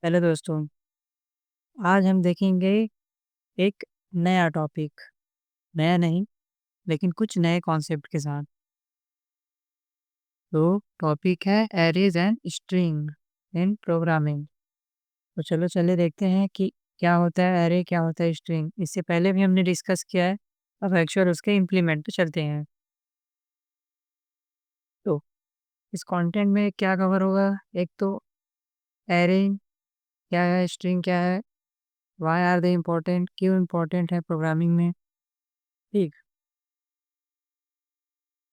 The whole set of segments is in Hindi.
हेलो दोस्तों, आज हम देखेंगे एक नया टॉपिक, नया नहीं लेकिन कुछ नए कॉन्सेप्ट के साथ। तो टॉपिक है arrays and string in programming. तो चलो चलिए देखते हैं कि क्या होता है एरे, क्या होता है स्ट्रिंग। इससे पहले भी हमने डिस्कस किया है, अब एक्चुअल उसके इम्प्लीमेंट पे चलते हैं। तो इस कंटेंट में क्या कवर होगा? एक तो एरे क्या है, स्ट्रिंग क्या है, वाई आर दे इम्पोर्टेंट, क्यों इम्पोर्टेंट है प्रोग्रामिंग में। ठीक।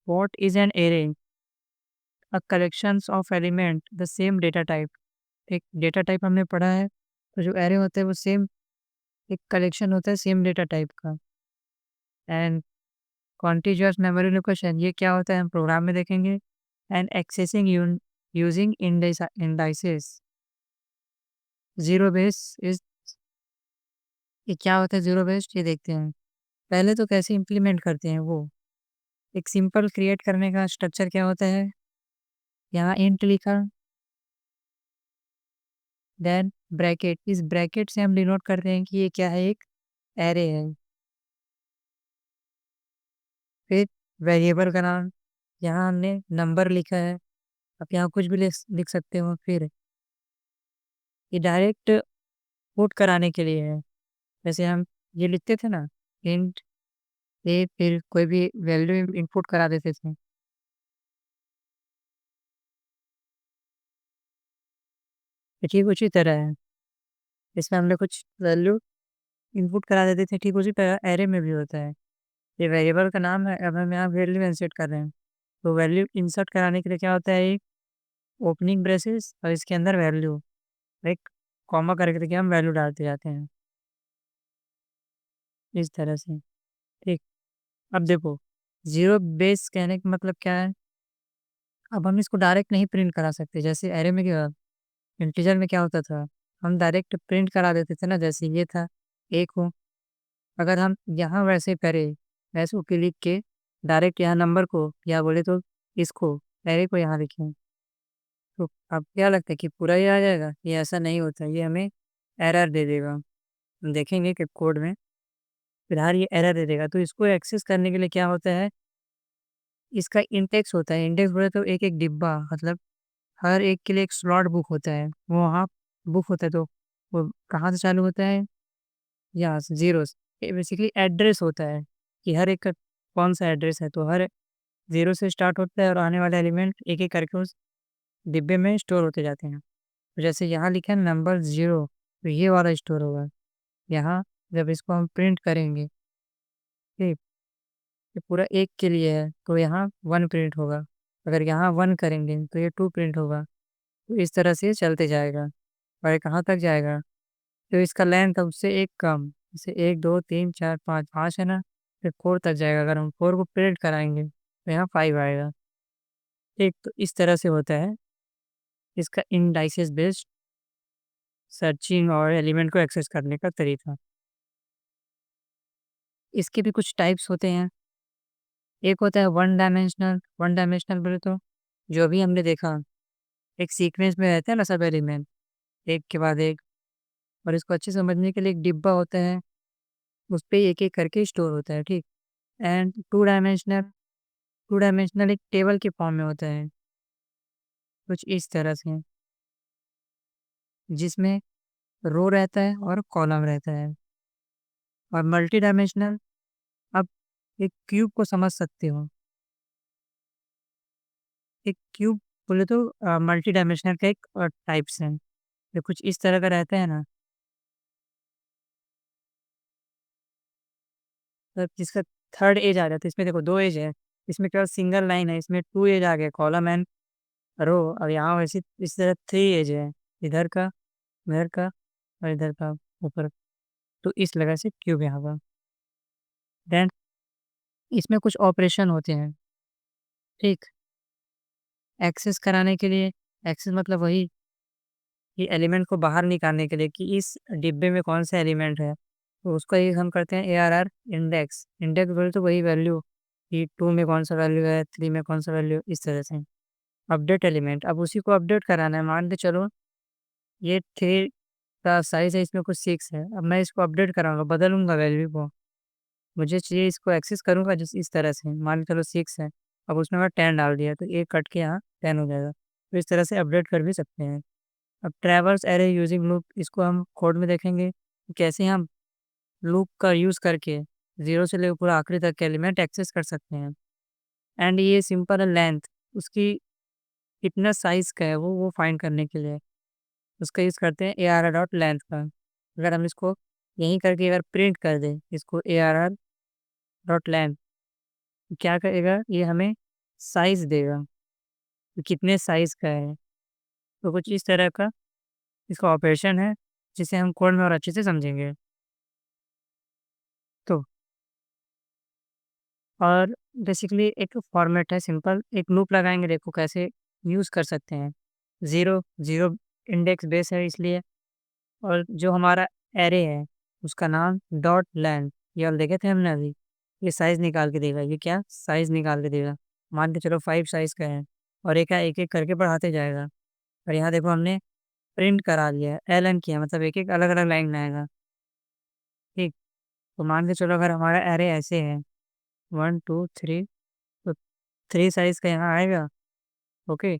What is an array? A collections of element the same data type. एक डेटा टाइप हमने पढ़ा है, तो जो एरे होता है वो सेम एक कलेक्शन होता है सेम डेटा टाइप का। एंड कॉन्टिन्यूअस मेमोरी लोकेशन ये क्या होता है हम प्रोग्राम में देखेंगे। And accessing using indices. Zero base is ये क्या होता है जीरो बेस्ड, ये देखते हैं। पहले तो कैसे इम्प्लीमेंट करते हैं वो। एक सिंपल क्रिएट करने का स्ट्रक्चर क्या होता है, यहाँ इंट लिखा, देन ब्रैकेट, इस ब्रैकेट से हम डिनोट करते हैं कि ये क्या है, एक एरे है। फिर वेरिएबल का नाम, यहाँ हमने नंबर लिखा है, आप यहाँ कुछ भी लिख लिख सकते हो। फिर ये डायरेक्ट पुट कराने के लिए है, जैसे हम ये लिखते थे ना, इंट ए, फिर कोई भी वैल्यू इनपुट करा देते थे। तो ठीक उसी तरह है, इसमें हमने कुछ वैल्यू इनपुट करा देते थे, ठीक उसी तरह एरे में भी होता है। ये वेरिएबल का नाम है, अब हम यहाँ वैल्यू इंसर्ट कर रहे हैं। तो वैल्यू इंसर्ट कराने के लिए क्या होता है, एक ओपनिंग ब्रेसेस और इसके अंदर वैल्यू, एक कॉमा करके हम वैल्यू डालते जाते हैं इस तरह से। ठीक। अब देखो, ज़ीरो बेस कहने का मतलब क्या है? अब हम इसको डायरेक्ट नहीं प्रिंट करा सकते, जैसे एरे में क्या, इंटीजर में क्या होता था, हम डायरेक्ट प्रिंट करा देते थे ना, जैसे ये था एक हो। अगर हम यहाँ वैसे करें, वैसे ओके लिख के डायरेक्ट यहाँ नंबर को या बोले तो इसको एरे को यहाँ लिखें, तो अब क्या लगता है कि पूरा ही आ जाएगा? ये ऐसा नहीं होता, ये हमें एरर दे देगा। हम देखेंगे कि कोड में फिलहाल ये एरर दे देगा। तो इसको एक्सेस करने के लिए क्या होता है, इसका इंडेक्स होता है। इंडेक्स बोले तो एक एक डिब्बा, मतलब हर एक के लिए एक स्लॉट बुक होता है, वो वहाँ बुक होता है। तो वो कहाँ से चालू होता है, यहाँ से जीरो से। ये बेसिकली एड्रेस होता है कि हर एक का कौन सा एड्रेस है, तो हर जीरो से स्टार्ट होता है और आने वाले एलिमेंट एक एक करके उस डिब्बे में स्टोर होते जाते हैं। तो जैसे यहाँ लिखा है नंबर जीरो, तो ये वाला स्टोर होगा यहाँ। जब इसको हम प्रिंट करेंगे, ठीक, ये पूरा एक के लिए है तो यहाँ वन प्रिंट होगा। अगर यहाँ वन करेंगे तो ये टू प्रिंट होगा। तो इस तरह से ये चलते जाएगा और ये कहाँ तक जाएगा, तो इसका लेंथ है उससे एक कम, जैसे एक दो तीन चार पाँच, पाँच है ना, फिर फोर तक जाएगा। अगर हम फोर को प्रिंट कराएंगे तो यहाँ फाइव आएगा। ठीक, तो इस तरह से होता है इसका इंडाइसेस बेस्ड सर्चिंग और एलिमेंट को एक्सेस करने का तरीका। इसके भी कुछ टाइप्स होते हैं। एक होता है वन डायमेंशनल। वन डायमेंशनल बोले तो जो भी हमने देखा, एक सीक्वेंस में रहते हैं ना सब एलिमेंट, एक के बाद एक, और इसको अच्छे से समझने के लिए एक डिब्बा होता है, उस पे एक एक करके स्टोर होता है। ठीक। And two dimensional, two dimensional एक टेबल के फॉर्म में होता है, कुछ इस तरह से, जिसमें रो रहता है और कॉलम रहता है। और मल्टी डायमेंशनल, अब एक क्यूब को समझ सकते हो। एक क्यूब बोले तो मल्टी डायमेंशनल का एक टाइप्स है, ये कुछ इस तरह का रहता है ना। तो जिसका थर्ड एज आ जाता है, इसमें देखो दो एज है, इसमें केवल सिंगल लाइन है, इसमें टू एज आ गया, कॉलम एंड रो। और यहाँ वैसे इस तरह थ्री एज है, इधर का और इधर का ऊपर। तो इस लगा से क्यूब यहाँ का। देन इसमें कुछ ऑपरेशन होते हैं। ठीक। एक्सेस कराने के लिए, एक्सेस मतलब वही कि एलिमेंट को बाहर निकालने के लिए कि इस डिब्बे में कौन सा एलिमेंट है, तो उसका ही हम करते हैं ARR इंडेक्स। इंडेक्स बोले तो वही वैल्यू कि टू में कौन सा वैल्यू है, थ्री में कौन सा वैल्यू, इस तरह से। अपडेट एलिमेंट, अब उसी को अपडेट कराना है। मान के चलो ये थ्री इसका साइज़ है इसमें कुछ 6 है। अब मैं इसको अपडेट कराऊँगा, बदलूँगा वैल्यू को। मुझे चाहिए इसको एक्सेस करूँगा जिस इस तरह से, मान के चलो 6 है, अब उसमें मैं 10 डाल दिया तो ये कट के यहाँ 10 हो जाएगा। तो इस तरह से अपडेट कर भी सकते हैं। अब ट्रैवर्स एरे यूजिंग लूप, इसको हम कोड में देखेंगे कि कैसे हम लूप का यूज़ करके 0 से लेकर पूरा आखिरी तक के एलिमेंट एक्सेस कर सकते हैं। एंड ये सिंपल है लेंथ, उसकी कितना साइज़ का है वो फाइंड करने के लिए उसका यूज़ करते हैं ARR डॉट लेंथ का। अगर हम इसको यहीं करके अगर प्रिंट कर दें इसको ARR डॉट लेंथ, तो क्या करेगा ये हमें साइज़ देगा, कि कितने साइज़ का है। तो कुछ इस तरह का इसका ऑपरेशन है, जिसे हम कोड में और अच्छे से समझेंगे। तो और बेसिकली एक फॉर्मेट है सिंपल, एक लूप लगाएँगे, देखो कैसे यूज़ कर सकते हैं। 0 0 इंडेक्स बेस है इसलिए, और जो हमारा एरे है उसका नाम डॉट लेंथ, ये वाला देखे थे हमने अभी। ये साइज़ निकाल के देगा, ये क्या साइज़ निकाल के देगा। मान के चलो 5 साइज़ का है और एक एक-एक करके बढ़ाते जाएगा। और यहाँ देखो हमने प्रिंट करा दिया है, एलएन किया, मतलब एक-एक अलग-अलग लाइन में आएगा, ठीक। तो मान के चलो अगर हमारा एरे ऐसे है 1 2 3, तो 3 साइज़ का यहाँ आएगा, ओके।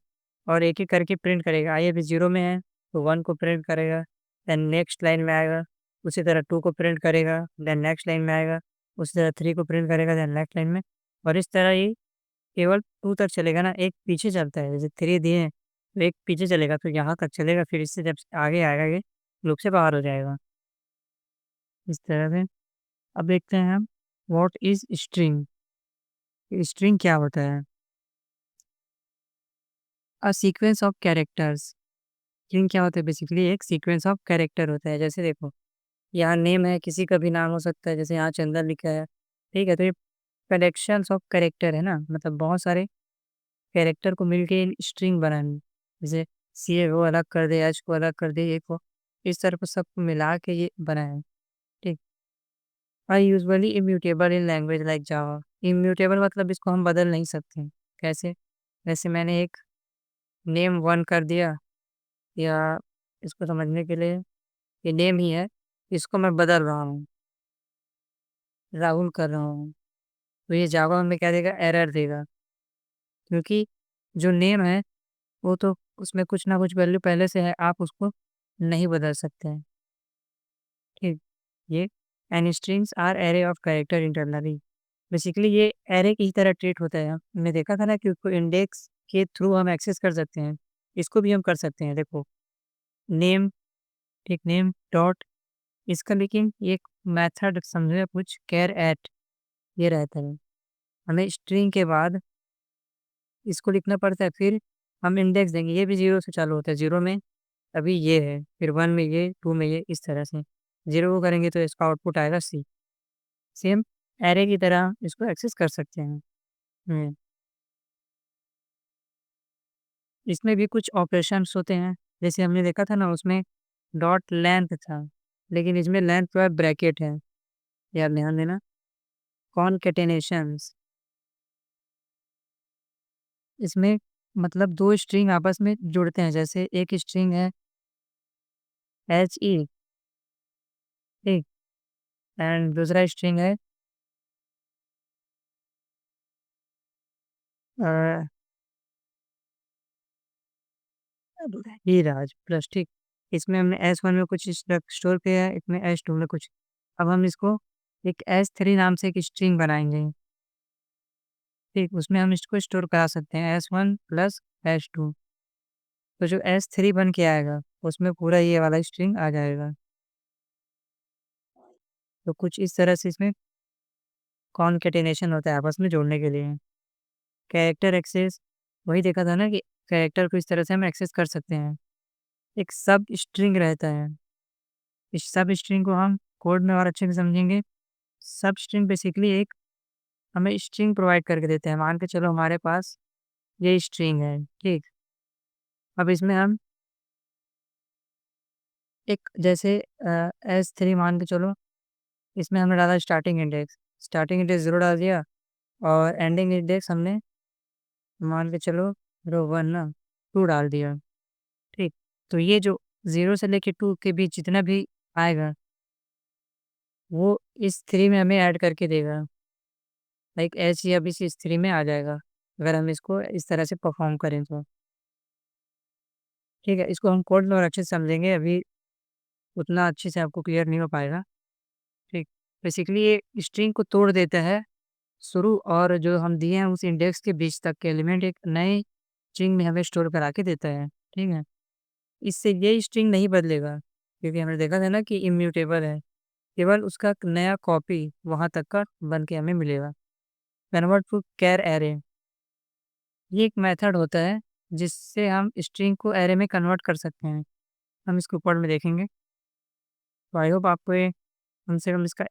और एक-एक करके प्रिंट करेगा, ये अभी 0 में है तो 1 को प्रिंट करेगा, देन नेक्स्ट लाइन में आएगा, उसी तरह 2 को प्रिंट करेगा, देन नेक्स्ट लाइन में आएगा, उसी तरह 3 को प्रिंट करेगा, देन नेक्स्ट लाइन में। और इस तरह ये केवल 2 तक चलेगा ना, एक पीछे चलता है, जैसे 3 दिए हैं, तो एक पीछे चलेगा, फिर यहाँ तक चलेगा, फिर इससे जब आगे आएगा ये लूप से बाहर हो जाएगा, इस तरह से। अब देखते हैं हम व्हाट इज़ स्ट्रिंग? स्ट्रिंग क्या होता है? A sequence of characters. String क्या होता है? बेसिकली एक सीक्वेंस ऑफ कैरेक्टर होता है। जैसे देखो, यहाँ नेम है, किसी का भी नाम हो सकता है, जैसे यहाँ चंदन लिखा है, ठीक है? तो ये कलेक्शंस ऑफ कैरेक्टर है ना, मतलब बहुत सारे कैरेक्टर को मिलके स्ट्रिंग बनानी। जैसे सी को अलग कर दे, एच को अलग कर दे, ए को, इस तरह को सबको मिला के ये बना है, ठीक। Are usually immutable in language like Java. Immutable मतलब इसको हम बदल नहीं सकते। कैसे? जैसे मैंने एक नेम 1 कर दिया, या इसको समझने के लिए ये नेम ही है, इसको मैं बदल रहा हूँ, राहुल कर रहा हूँ, तो ये जावा में क्या देगा? एरर देगा, क्योंकि जो नेम है वो तो उसमें कुछ ना कुछ वैल्यू पहले से है, आप उसको नहीं बदल सकते हैं, ठीक। ये and strings are array of character internally. Basically ये एरे की ही तरह ट्रीट होता है। हमने देखा था ना कि उसको इंडेक्स के थ्रू हम एक्सेस कर सकते हैं, इसको भी हम कर सकते हैं। देखो नेम, एक नेम डॉट, इसका लेकिन एक मेथड समझे कुछ केयर एट, ये रहता है। हमें स्ट्रिंग के बाद इसको लिखना पड़ता है, फिर हम इंडेक्स देंगे, ये भी 0 से चालू होता है, 0 में अभी ये है, फिर 1 में ये, 2 में ये, इस तरह से। 0 को करेंगे तो इसका आउटपुट आएगा C। सेम एरे की तरह इसको एक्सेस कर सकते हैं। हुँ, इसमें भी कुछ ऑपरेशंस होते हैं, जैसे हमने देखा था ना उसमें डॉट लेंथ था, लेकिन इसमें लेंथ के बाद ब्रैकेट है, याद ध्यान देना। कॉनकैटेनेशंस, इसमें मतलब 2 स्ट्रिंग आपस में जुड़ते हैं, जैसे एक स्ट्रिंग है HE, ठीक, एंड दूसरा स्ट्रिंग है अ, हीराज प्लस, ठीक। इसमें हमने S1 में कुछ स्टोर किया है, इसमें S2 में कुछ। अब हम इसको एक S3 नाम से एक स्ट्रिंग बनाएँगे, ठीक, उसमें हम इसको स्टोर करा सकते हैं S1 प्लस S2। तो जो S3 बन के आएगा, उसमें पूरा ये वाला स्ट्रिंग आ जाएगा। तो कुछ इस तरह से इसमें कॉनकैटेनेशन होता है आपस में जोड़ने के लिए। कैरेक्टर एक्सेस, वही देखा था ना कि कैरेक्टर को इस तरह से हम एक्सेस कर सकते हैं। एक सब स्ट्रिंग रहता है, इस सब स्ट्रिंग को हम कोड में और अच्छे से समझेंगे। सब स्ट्रिंग बेसिकली एक हमें स्ट्रिंग प्रोवाइड करके देते हैं। मान के चलो हमारे पास ये स्ट्रिंग है, ठीक। अब इसमें हम एक जैसे S3 मान के चलो, इसमें हमने डाला स्टार्टिंग इंडेक्स 0 डाल दिया, और एंडिंग इंडेक्स हमने मान के चलो 1 ना 2 डाल दिया, ठीक। तो ये जो 0 से लेके 2 के बीच जितना भी आएगा, वो इस 3 में हमें ऐड करके देगा। लाइक ऐसे ही अब इस 3 में आ जाएगा, अगर हम इसको इस तरह से परफ़ॉर्म करें तो। ठीक है, इसको हम कोड में और अच्छे से समझेंगे, अभी उतना अच्छे से आपको क्लियर नहीं हो पाएगा। ठीक, बेसिकली ये स्ट्रिंग को तोड़ देता है, शुरू और जो हम दिए हैं उस इंडेक्स के बीच तक के एलिमेंट एक नए स्ट्रिंग में हमें स्टोर करा के देता है। ठीक है? इससे ये स्ट्रिंग नहीं बदलेगा, क्योंकि हमने देखा था ना कि इम्यूटेबल है। केवल उसका नया कॉपी वहाँ तक का बन के हमें मिलेगा। कन्वर्ट टू चार एरे, ये एक मेथड होता है जिससे हम स्ट्रिंग को एरे में कन्वर्ट कर सकते हैं। हम इसको ऊपर में देखेंगे। तो आई होप आपको ये कम से कम इसका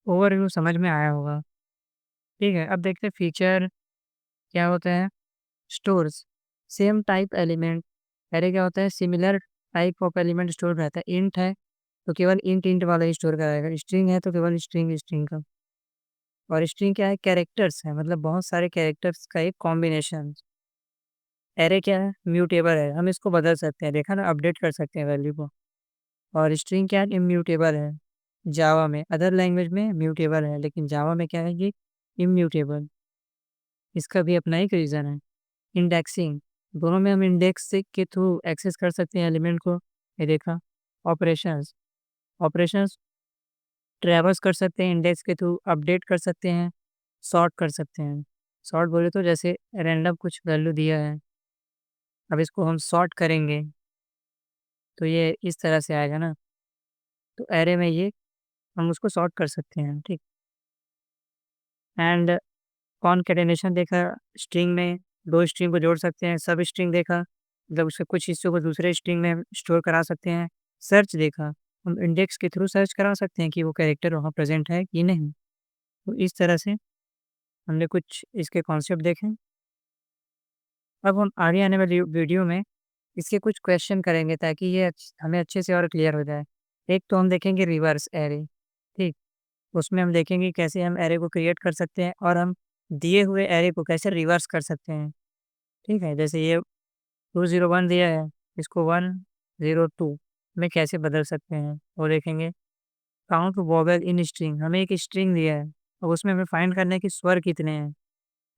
ओवरव्यू समझ में आया होगा। ठीक है, अब देखते हैं फीचर क्या होता है। Stores same type element, array क्या होता है, similar type of element store रहता है। इंट है तो केवल इंट इंट वाला ही स्टोर कराएगा, स्ट्रिंग है तो केवल स्ट्रिंग स्ट्रिंग का। और स्ट्रिंग क्या है, कैरेक्टर्स है, मतलब बहुत सारे कैरेक्टर्स का एक कॉम्बिनेशन। एरे क्या है, म्यूटेबल है, हम इसको बदल सकते हैं, देखा ना, अपडेट कर सकते हैं वैल्यू को। और स्ट्रिंग क्या है, इम्यूटेबल है। जावा में, अदर लैंग्वेज में म्यूटेबल है, लेकिन जावा में क्या है, ये इम्यूटेबल। इसका भी अपना एक रीज़न है। इंडेक्सिंग, दोनों में हम इंडेक्स से के थ्रू एक्सेस कर सकते हैं एलिमेंट को, ये देखा। ऑपरेशंस, ऑपरेशंस ट्रैवर्स कर सकते हैं इंडेक्स के थ्रू, अपडेट कर सकते हैं, सॉर्ट कर सकते हैं। सॉर्ट बोले तो जैसे रैंडम कुछ वैल्यू दिया है, अब इसको हम सॉर्ट करेंगे तो ये इस तरह से आएगा ना, तो एरे में ये हम उसको सॉर्ट कर सकते हैं। ठीक, एंड कॉनकैटेनेशन देखा, स्ट्रिंग में 2 स्ट्रिंग को जोड़ सकते हैं। सब स्ट्रिंग देखा, मतलब उसके कुछ हिस्सों को दूसरे स्ट्रिंग में स्टोर करा सकते हैं। सर्च देखा, हम इंडेक्स के थ्रू सर्च करा सकते हैं कि वो कैरेक्टर वहाँ प्रेज़ेंट है कि नहीं। तो इस तरह से हमने कुछ इसके कॉन्सेप्ट देखे। अब हम आगे आने वाली वीडियो में इसके कुछ क्वेश्चन करेंगे ताकि ये हमें अच्छे से और क्लियर हो जाए। एक तो हम देखेंगे रिवर्स एरे, ठीक? उसमें हम देखेंगे कैसे हम एरे को क्रिएट कर सकते हैं और हम दिए हुए एरे को कैसे रिवर्स कर सकते हैं। ठीक है? जैसे ये 201 दिया है, इसको 102 में कैसे बदल सकते हैं, वो देखेंगे। काउंट वोवेल इन स्ट्रिंग, हमें एक स्ट्रिंग दिया है और उसमें हमें फाइंड करना है कि स्वर कितने हैं,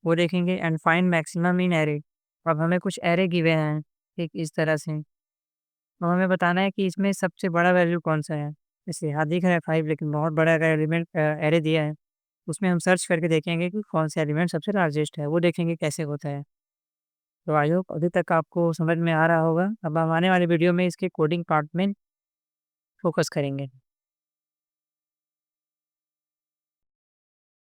वो देखेंगे। And find maximum in array, अब हमें कुछ एरे गिवे हैं, ठीक इस तरह से। अब हमें बताना है कि इसमें सबसे बड़ा वैल्यू कौन-सा है। जैसे यहाँ दिख रहा है 5, लेकिन बहुत बड़ा अगर एलिमेंट एरे दिया है, उसमें हम सर्च करके देखेंगे कि कौन सा एलिमेंट सबसे लार्जेस्ट है, वो देखेंगे कैसे होता है। तो आई होप अभी तक आपको समझ में आ रहा होगा। अब हम आने वाली वीडियो में इसके कोडिंग पार्ट में फ़ोकस करेंगे।